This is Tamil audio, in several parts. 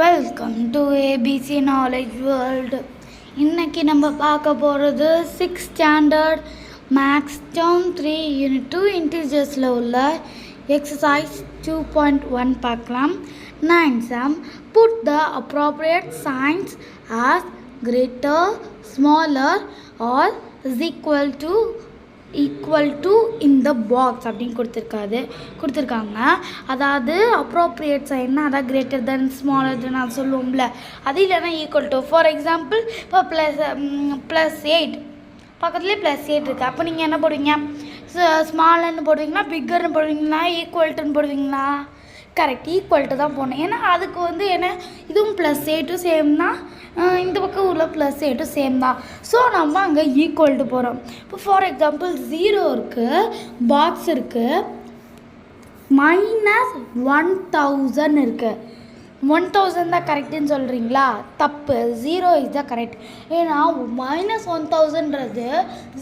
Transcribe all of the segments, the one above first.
Welcome to ABC knowledge world. இன்றைக்கி நம்ம பார்க்க போகிறது 6th standard maths term 3 unit 2 இன்டீஜர்ஸில் உள்ள எக்ஸசைஸ் 2.1 பார்க்கலாம். 9 sum. Put the appropriate signs as greater, smaller or is equal to in the box அப்படின்னு கொடுத்துருக்காங்க. அதாவது அப்ரோப்ரியேட் சைன்னா அதாவது கிரேட்டர் தென் ஸ்மாலர் தென் அது சொல்லுவோம்ல, அது இல்லைன்னா ஈக்குவல் டு. ஃபார் எக்ஸாம்பிள் இப்போ +8 பக்கத்துலேயே +8 இருக்குது. அப்போ நீங்கள் என்ன போடுவீங்க? ஸ்மாலர்னு போடுவீங்களா, பிக்கர்னு போடுவீங்களா, ஈக்குவல்ட்டுன்னு போடுவீங்களா? கரெக்ட், ஈக்குவல்ட்டு தான் போடணும். ஏன்னா அதுக்கு என்ன இதுவும் +8 சேம் தான், இந்த பக்கம் உள்ள +8 சேம் தான். ஸோ நம்ம அங்கே ஈக்குவல்ட்டு போகிறோம். இப்போ ஃபார் எக்ஸாம்பிள் 0 இருக்குது, பாக்ஸ் இருக்குது, -1000 இருக்குது. 1000 தான் கரெக்டுன்னு சொல்கிறீங்களா? தப்பு, 0 இஸ் த கரெக்ட். ஏன்னா -1000ன்றது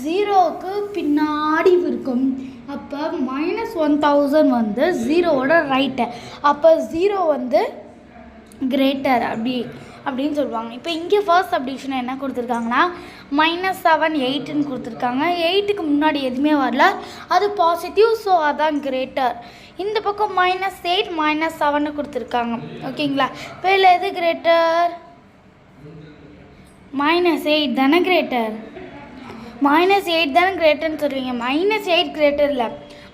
0க்கு பின்னாடி இருக்கும். அப்போ -1000 0வோட ரைட்டு. அப்போ 0 கிரேட்டர் அப்படின்னு சொல்லுவாங்க. இப்போ இங்கே ஃபர்ஸ்ட் சப்டிவிஷன் என்ன கொடுத்துருக்காங்கன்னா -7 8ன்னு கொடுத்துருக்காங்க. 8க்கு முன்னாடி எதுவுமே வரல, அது பாசிட்டிவ், ஸோ அதான் கிரேட்டர். இந்த பக்கம் -8 -7ன்னு கொடுத்துருக்காங்க. ஓகேங்களா? இப்போ இல்லை எது கிரேட்டர்? -8 தானே கிரேட்டர். -8 தானே கிரேட்டர்னு சொல்லுவீங்க. -8 கிரேட்டர் இல்லை,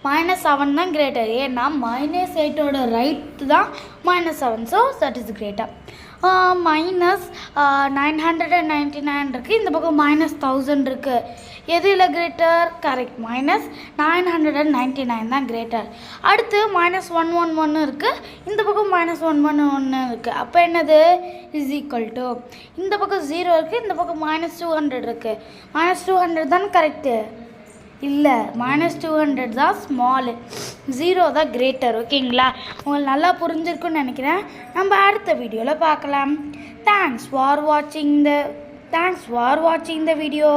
-7 தான் கிரேட்டர். ஏன்னா -8ஓட ரைட்டு தான் -7, ஸோ தட் இஸ் கிரேட்டர். -999 இருக்குது, இந்த பக்கம் -1000 இருக்குது. எது இல்லை கிரேட்டர்? கரெக்ட், -999 தான் கிரேட்டர். அடுத்து -111 இருக்குது, இந்த பக்கம் -111 இருக்குது. அப்போ என்னது? Is equal to. இந்த பக்கம் 0 இருக்குது, இந்த பக்கம் -200 இருக்குது. -200 தானே கரெக்டு? இல்லை, -200 தான் ஸ்மாலு, 0 தான் கிரேட்டர். ஓகேங்களா? உங்களுக்கு நல்லா புரிஞ்சிருக்குன்னு நினைக்கிறேன். நம்ம அடுத்த வீடியோவில் பார்க்கலாம். தேங்க்ஸ் ஃபார் வாட்சிங் த வீடியோ.